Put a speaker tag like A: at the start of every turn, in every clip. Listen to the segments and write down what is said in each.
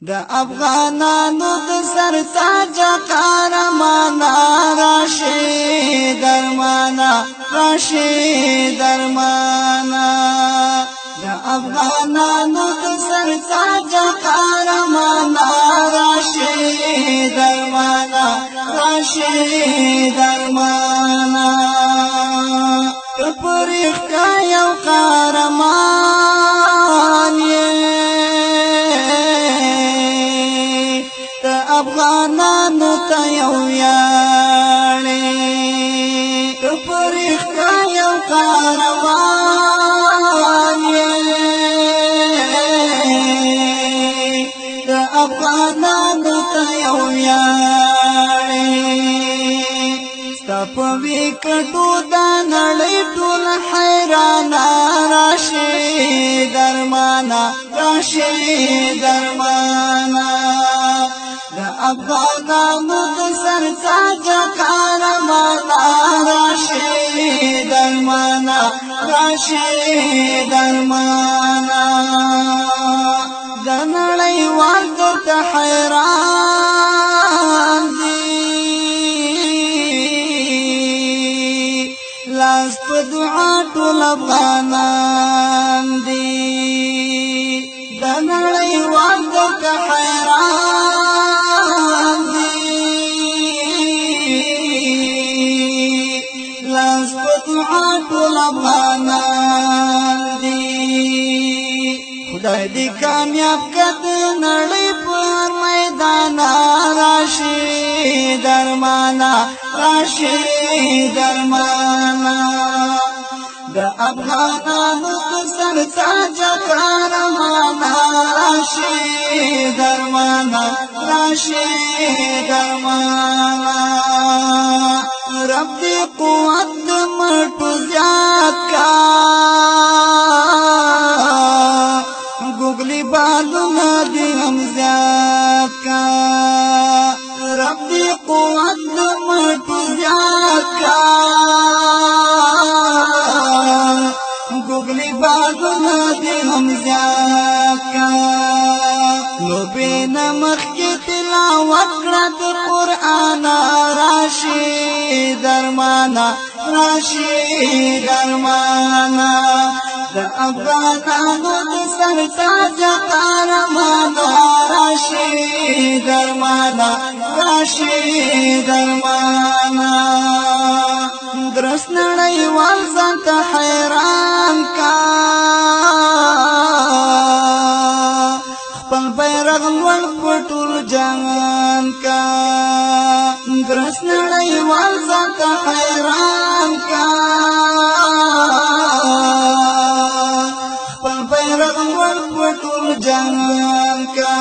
A: د افغانانو د سرتاج قهرمانا راشي درمانا راشي درمانا د افغانانو د سرتاج قهرمانا راشي درمانا راشي درمانا پرخ کا یو قهرمان افغانانو ته یو یاړې پرخ کا یو کاروان د افغانانو ته یو یاړې ستا په وکټو دا نړۍ ټول حیرانه راشي درمانا راشي درمانا افغانانو د سرتاج قهرمانا راشي درمانا راشي درمانا د نړیوال درته حیران دي لاس په دعا ټول افغانان دي د نړیوال درته حیران ټول افغانان دي خدای دې کامیاب کړ نړۍ پر میدان راشي درمانا راشي درمانا د افغانانو د سرتاج قهرمانا راشي درمانا راشي درمانا رب دې قوت مټو زیات کا ګوګلی بالونه دې هم زیات کا رب دې قوت مټو زیات کا ګوګلی بالونه دې هم زیات کا نو بین مخ کې تلاوت کړه د قرآن راشي درمانا راشي درمانا د افغانانو د سرتاج قهرمانا راشي درمانا راشي درمانا درس نړیوال ځان ته حیران کا خپل بیرغ لوړ په ټول جهان کا درس نړیوال ځان ته حیران کا خپل بیرغ لوړ په ټول جهان کا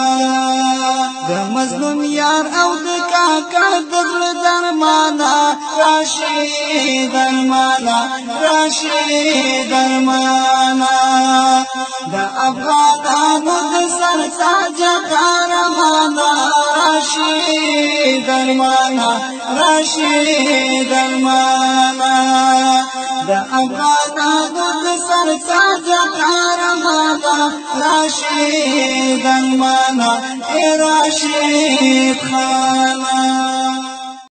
A: د مظلوم یار او د کاکړ د زړه درمانا راشي درمانا راشي درمانا د افغانانو د سرتاج قهرمانا راشي درمانا راشي درمانا د افغانانو د سرتاج قهرمانا راشي درمانا راشد خانا